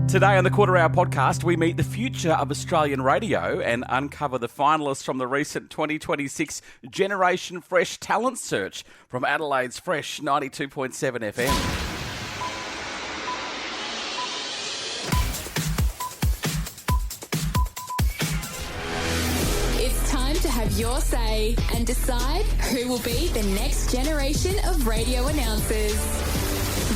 Today on the Quarter Hour podcast, we meet the future of Australian radio and uncover the finalists from the recent 2026 Generation Fresh Talent Search from Adelaide's Fresh 92.7 FM. It's time to have your say and decide who will be the next generation of radio announcers.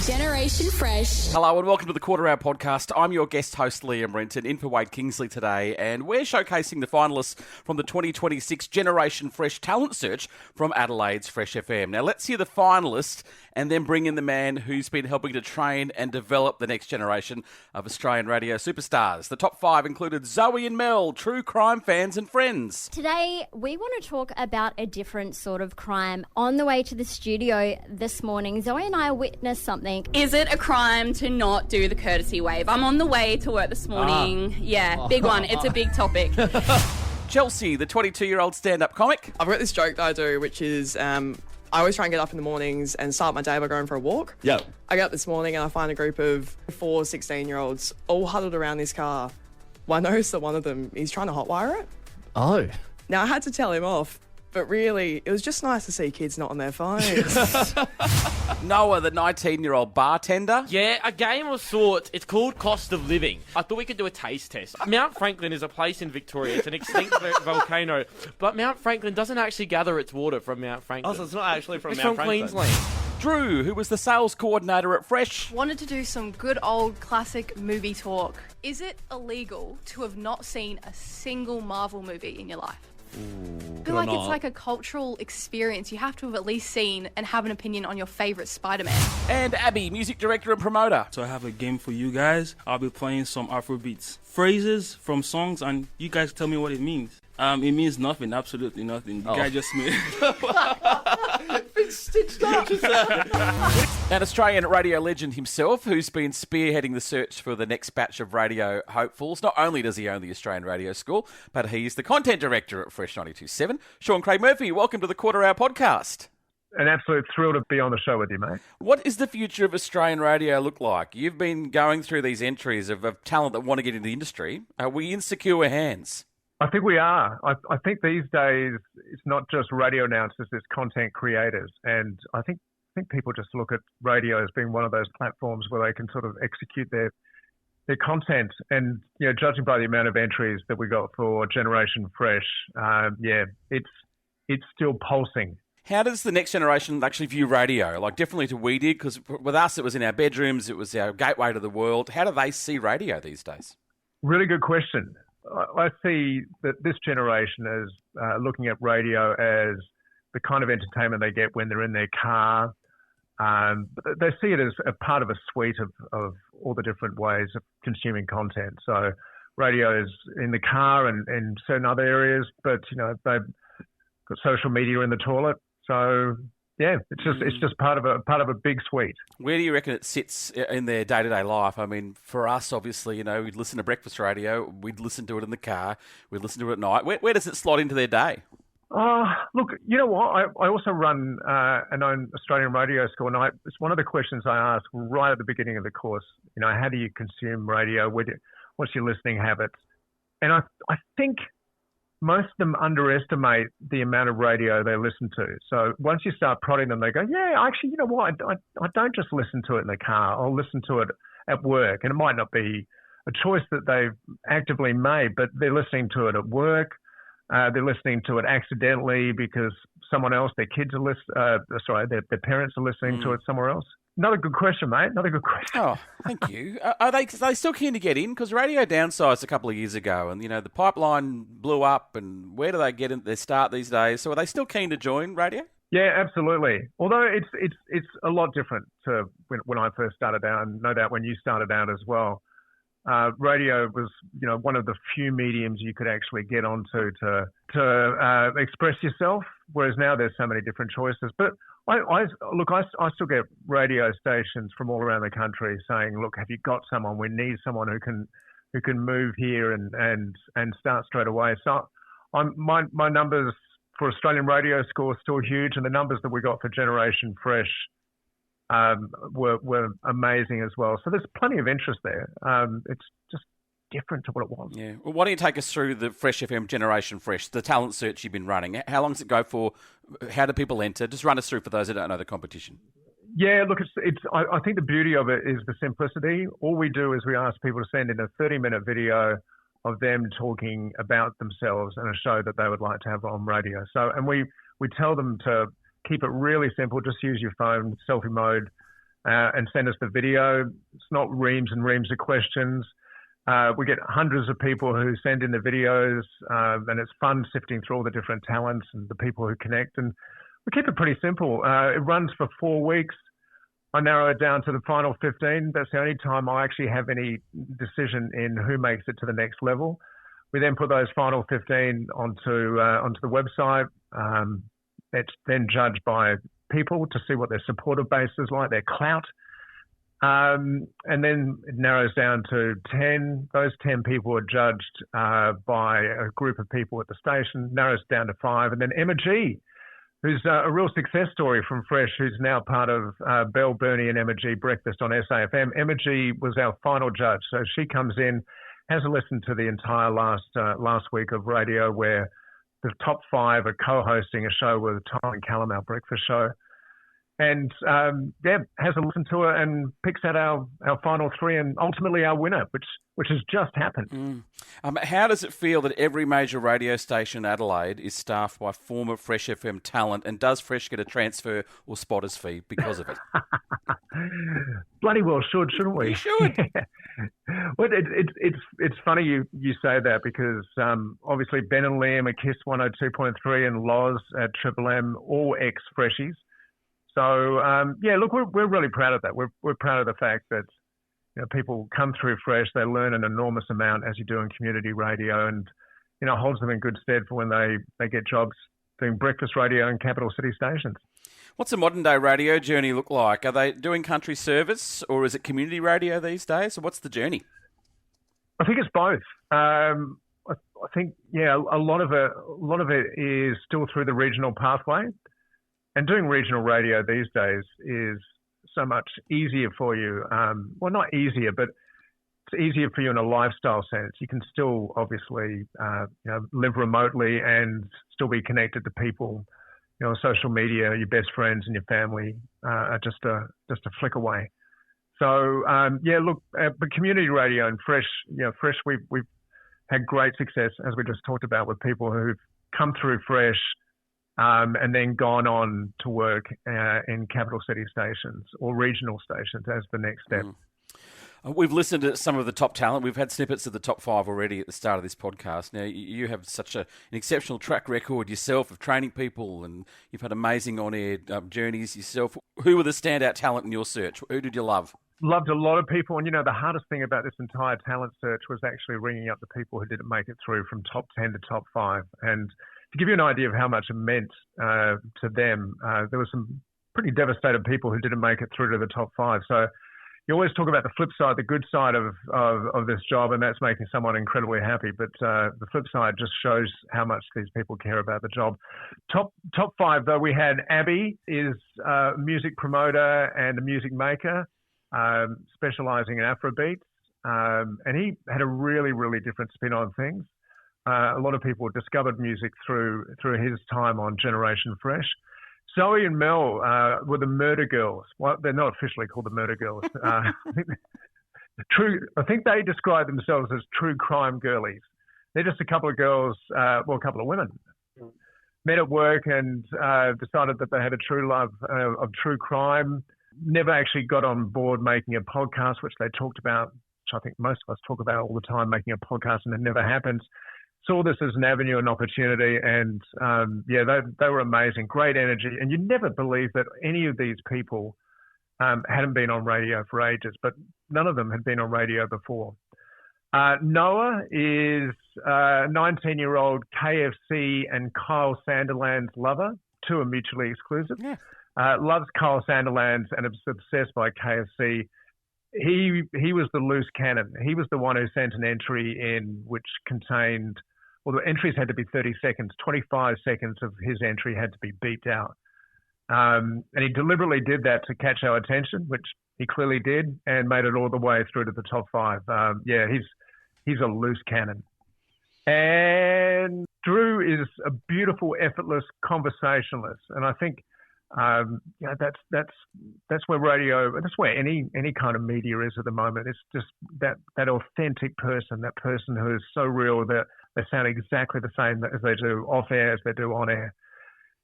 Generation Fresh. Hello and welcome to the Quarter Hour podcast. I'm your guest host, Liam Renton, in for Wade Kingsley today, and we're showcasing the finalists from the 2026 Generation Fresh Talent Search from Adelaide's Fresh FM. Now let's hear the finalists and then bring in the man who's been helping to train and develop the next generation of Australian radio superstars. The top five included Zoe and Mel, true crime fans and friends. Today, we want to talk about a different sort of crime. On the way to the studio this morning, Zoe and I witnessed something. Is it a crime to not do the courtesy wave? I'm on the way to work this morning. Big one. It's a big topic. Chelsea, the 22-year-old stand-up comic. I've got this joke that I do, which is I always try and get up in the mornings and start my day by going for a walk. Yeah. I get up this morning and I find a group of 4 16-year-olds all huddled around this car. Well, I noticed that one of them, he's trying to hotwire it. Oh. Now, I had to tell him off, but really, it was just nice to see kids not on their phones. Noah, the 19-year-old bartender. Yeah, a game of sorts. It's called Cost of Living. I thought we could do a taste test. Mount Franklin is a place in Victoria. It's an extinct volcano, but Mount Franklin doesn't actually gather its water from Mount Franklin. Oh, so it's not actually from It's Mount from Franklin. Queensland. Drew, who was the sales coordinator at Fresh. Wanted to do some good old classic movie talk. Is it illegal to have not seen a single Marvel movie in your life? I feel like it's like a cultural experience. You have to have at least seen and have an opinion on your favourite Spider-Man. And Abby, music director and promoter. So I have a game for you guys. I'll be playing some Afrobeats. Phrases from songs, and you guys tell me what it means. It means nothing, absolutely nothing. The guy just made It's stitched up. An Australian radio legend himself who's been spearheading the search for the next batch of radio hopefuls. Not only does he own the Australian Radio School, but he's the content director at Fresh 92.7. Sean Craig Murphy, welcome to the Quarter Hour podcast. An absolute thrill to be on the show with you, mate. What is the future of Australian radio look like? You've been going through these entries of talent that want to get into the industry. Are we in secure hands? I think we are. I think these days it's not just radio announcers, it's content creators. And I think people just look at radio as being one of those platforms where they can sort of execute their content. And, you know, judging by the amount of entries that we got for Generation Fresh, it's still pulsing. How does the next generation actually view radio? Like, differently to we did? Because with us, it was in our bedrooms, it was our gateway to the world. How do they see radio these days? Really good question. I see that this generation is looking at radio as the kind of entertainment they get when they're in their car. But they see it as a part of a suite of all the different ways of consuming content. So radio is in the car and in certain other areas, but, you know, they've got social media in the toilet. So yeah, it's just part of a big suite. Where do you reckon it sits in their day-to-day life? I mean, for us, obviously, you know, we'd listen to breakfast radio, we'd listen to it in the car, we'd listen to it at night. Where does it slot into their day? Look, you know what? I also run an own Australian radio school, and it's one of the questions I ask right at the beginning of the course. You know, how do you consume radio? What's your listening habits? And I think most of them underestimate the amount of radio they listen to. So once you start prodding them, they go, yeah, actually, you know what? I don't just listen to it in the car. I'll listen to it at work. And it might not be a choice that they've actively made, but they're listening to it at work. They're listening to it accidentally because someone else, their kids are their parents are listening to it somewhere else. Another good question, mate. Another good question. Oh, thank you. Are they still keen to get in? Because radio downsized a couple of years ago, and, you know, the pipeline blew up, and where do they get in their start these days? So are they still keen to join radio? Yeah, absolutely. Although it's a lot different to when I first started out, and no doubt when you started out as well. Radio was, you know, one of the few mediums you could actually get onto to express yourself, whereas now there's so many different choices. But I still get radio stations from all around the country saying, look, have you got someone? We need someone who can move here and start straight away. So my numbers for Australian Radio School are still huge, and the numbers that we got for Generation Fresh were amazing as well. So there's plenty of interest there. It's just different to what it was. Yeah. Well, why don't you take us through the Fresh FM Generation Fresh, the talent search you've been running? How long does it go for? How do people enter? Just run us through for those who don't know the competition. Yeah, look, I think the beauty of it is the simplicity. All we do is we ask people to send in a 30-minute video of them talking about themselves and a show that they would like to have on radio. So, and we tell them to keep it really simple. Just use your phone, selfie mode, and send us the video. It's not reams and reams of questions. We get hundreds of people who send in the videos, and it's fun sifting through all the different talents and the people who connect. And we keep it pretty simple. It runs for 4 weeks. I narrow it down to the final 15. That's the only time I actually have any decision in who makes it to the next level. We then put those final 15 onto the website. It's then judged by people to see what their supporter base is like, their clout. And then it narrows down to 10. Those 10 people are judged by a group of people at the station, narrows down to 5. And then Emma G, who's a real success story from Fresh, who's now part of Belle, Bernie and Emma G Breakfast on SAFM. Emma G was our final judge. So she comes in, has a listen to the entire last week of radio where the top 5 are co-hosting a show with Tom and Callum, our breakfast show. And, has a listen to it and picks out our final 3 and ultimately our winner, which has just happened. How does it feel that every major radio station in Adelaide is staffed by former Fresh FM talent, and does Fresh get a transfer or spotters fee because of it? Bloody well shouldn't we? You should. Well, it's funny you say that because obviously Ben and Liam at KISS 102.3 and Loz at Triple M, all ex-Freshies. So, look, we're really proud of that. We're proud of the fact that people come through Fresh, they learn an enormous amount as you do in community radio, and holds them in good stead for when they get jobs doing breakfast radio in capital city stations. What's a modern day radio journey look like? Are they doing country service or is it community radio these days? So what's the journey? I think it's both. I think a lot of it is still through the regional pathway. And doing regional radio these days is so much easier for you. Well, not easier, but it's easier for you in a lifestyle sense. You can still obviously, live remotely and still be connected to people. Social media, your best friends and your family are just a flick away. So, but community radio and Fresh, Fresh, we've had great success, as we just talked about, with people who've come through Fresh, and then gone on to work in capital city stations or regional stations as the next step. We've listened to some of the top talent. We've had snippets of the top 5 already at the start of this podcast. Now, you have such an exceptional track record yourself of training people, and you've had amazing on-air journeys yourself. Who were the standout talent in your search? Who did you love? Loved a lot of people. And, the hardest thing about this entire talent search was actually ringing up the people who didn't make it through from top 10 to top 5. And to give you an idea of how much it meant to them, there were some pretty devastated people who didn't make it through to the top 5. So you always talk about the flip side, the good side of this job, and that's making someone incredibly happy. But the flip side just shows how much these people care about the job. Top 5, though, we had Abby, is a music promoter and a music maker, specialising in Afrobeats. And he had a really, really different spin on things. A lot of people discovered music through his time on Generation Fresh. Zoe and Mel were the Murder Girls. Well, they're not officially called the Murder Girls. I think they describe themselves as true crime girlies. They're just a couple of girls, a couple of women, met at work and decided that they had a true love of true crime. Never actually got on board making a podcast, which they talked about, which I think most of us talk about all the time, making a podcast, and it never happens. Saw this as an avenue and opportunity, and they were amazing, great energy, and you'd never believe that any of these people hadn't been on radio for ages, but none of them had been on radio before. Noah is a 19-year-old KFC and Kyle Sanderland's lover. 2 are mutually exclusive. Yeah. Loves Kyle Sanderland's and is obsessed by KFC. He was the loose cannon. He was the one who sent an entry in which contained, well, the entries had to be 30 seconds. 25 seconds of his entry had to be beeped out. And he deliberately did that to catch our attention, which he clearly did, and made it all the way through to the top 5. He's a loose cannon. And Drew is a beautiful, effortless conversationalist, and I think that's where radio, that's where any kind of media is at the moment. It's just that authentic person, that person who is so real that they sound exactly the same as they do off air as they do on air.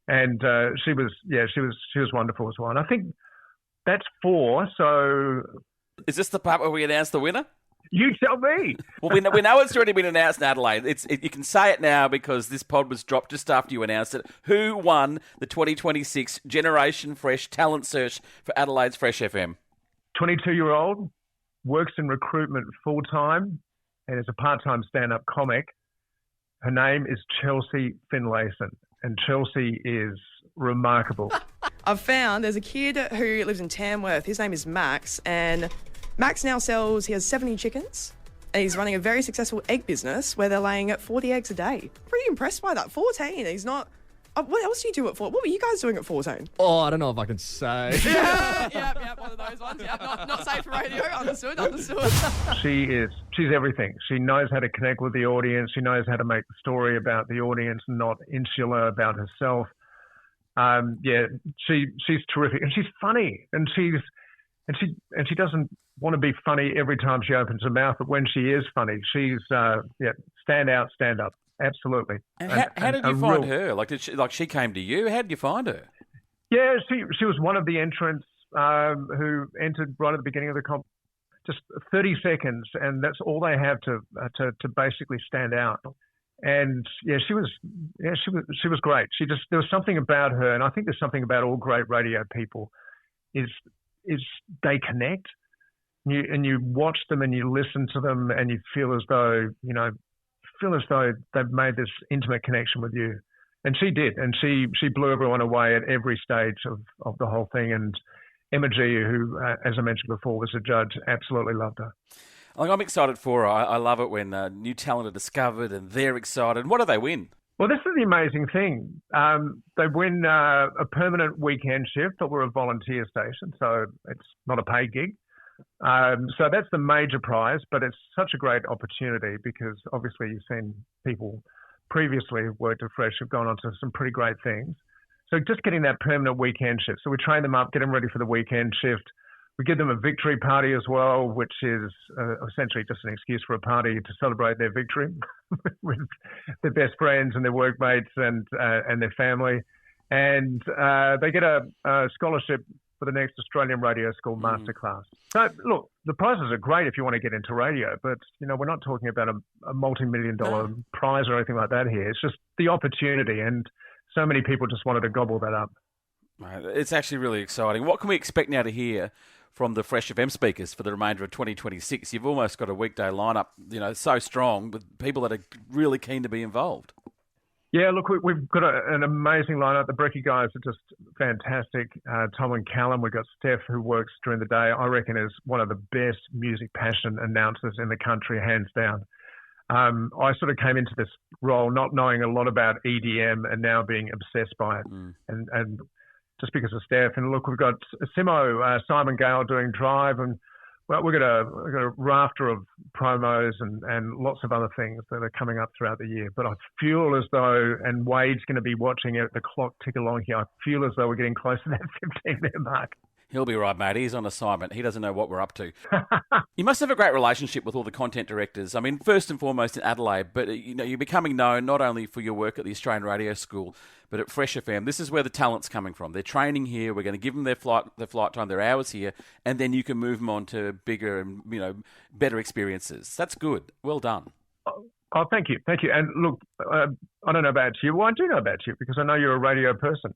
And she was wonderful as well. And I think that's 4. So is this the part where we announce the winner? You tell me. Well, we know it's already been announced in Adelaide. You can say it now because this pod was dropped just after you announced it. Who won the 2026 Generation Fresh Talent Search for Adelaide's Fresh FM? 22-year-old, works in recruitment full-time and is a part-time stand-up comic. Her name is Chelsea Finlayson, and Chelsea is remarkable. I've found there's a kid who lives in Tamworth. His name is Max, and Max now he has 70 chickens, and he's running a very successful egg business where they're laying at 40 eggs a day. Pretty impressed by that. 14. He's not... what else do you do at 14? What were you guys doing at 14? Oh, I don't know if I can say. Yeah, one of those ones. Yeah, not safe for radio. Understood. She's everything. She knows how to connect with the audience. She knows how to make the story about the audience and not insular about herself. She's terrific, and she's funny, and she doesn't want to be funny every time she opens her mouth, but when she is funny, she's stand up, absolutely. And how did you find her? She came to you. How did you find her? Yeah, she was one of the entrants who entered right at the beginning of the comp. Just 30 seconds, and that's all they have to basically stand out. And she was great. There was something about her, and I think there's something about all great radio people is they connect, and you watch them and you listen to them and you feel as though they've made this intimate connection with you. And she did, and she blew everyone away at every stage of the whole thing. And Emma G, who, as I mentioned before, was a judge, absolutely loved her. I'm excited for her. I love it when new talent are discovered and they're excited. What do they win? Well, this is the amazing thing. They win a permanent weekend shift, but we're a volunteer station, so it's not a paid gig. So that's the major prize, but it's such a great opportunity because obviously you've seen people previously who've worked at Fresh have gone on to some pretty great things. So just getting that permanent weekend shift. So we train them up, get them ready for the weekend shift. We give them a victory party as well, which is essentially just an excuse for a party to celebrate their victory with their best friends and their workmates and their family. And they get a scholarship for the next Australian Radio School Masterclass. So, look, the prizes are great if you want to get into radio, but, we're not talking about a multi-million-dollar prize or anything like that here. It's just the opportunity, and so many people just wanted to gobble that up. It's actually really exciting. What can we expect now to hear from the Fresh FM speakers for the remainder of 2026? You've almost got a weekday lineup, so strong, with people that are really keen to be involved. Yeah, look, we've got an amazing lineup. The Brekkie guys are just fantastic. Tom and Callum. We've got Steph, who works during the day. I reckon is one of the best music passion announcers in the country, hands down. I sort of came into this role not knowing a lot about EDM and now being obsessed by it. And just because of Steph. And look, we've got Simo, Simon Gale doing Drive, and we've got a rafter of promos and lots of other things that are coming up throughout the year. But I feel as though, and Wade's going to be watching it, the clock tick along here, I feel as though we're getting close to that 15-minute mark. He'll be right, mate. He's on assignment. He doesn't know what we're up to. You must have a great relationship with all the content directors. I mean, first and foremost in Adelaide, but you're becoming known not only for your work at the Australian Radio School, but at Fresh FM. This is where the talent's coming from. They're training here. We're going to give them their flight time, their hours here, and then you can move them on to bigger and better experiences. That's good. Well done. Oh, thank you. And look, I don't know about you. Well, I do know about you because I know you're a radio person.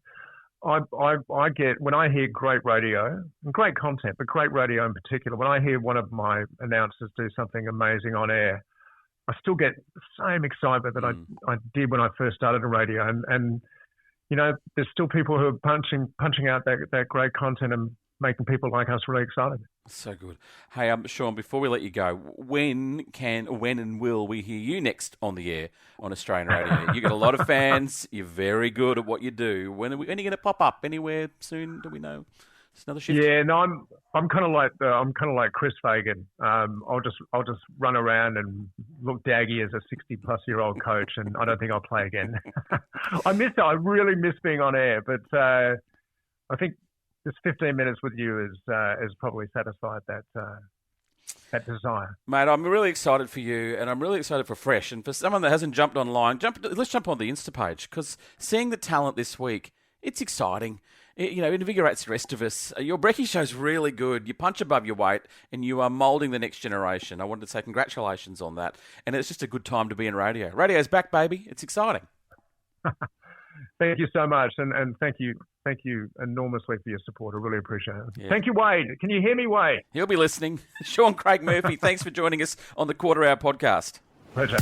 I get, when I hear great radio, and great content, but great radio in particular, when I hear one of my announcers do something amazing on air, I still get the same excitement that I did when I first started in radio. And there's still people who are punching out that great content and making people like us really excited. So good. Hey, Sean, before we let you go, when and will we hear you next on the air on Australian radio? You've got a lot of fans. You're very good at what you do. When are you going to pop up? Anywhere soon? Do we know? It's another shift. Yeah, no, I'm kind of like Chris Fagan. I'll just run around and look daggy as a 60-plus-year-old coach, and I don't think I'll play again. I really miss being on air, but I think this 15 minutes with you is probably satisfied that desire. Mate, I'm really excited for you, and I'm really excited for Fresh. And for someone that hasn't jumped online, let's jump on the Insta page, because seeing the talent this week, it's exciting. It, invigorates the rest of us. Your brekkie show's really good. You punch above your weight, and you are moulding the next generation. I wanted to say congratulations on that. And it's just a good time to be in radio. Radio's back, baby. It's exciting. Thank you so much, and thank you enormously for your support. I really appreciate it. Yeah. Thank you, Wade. Can you hear me, Wade? He'll be listening. Sean Craig Murphy, thanks for joining us on the Quarter Hour podcast. Pleasure.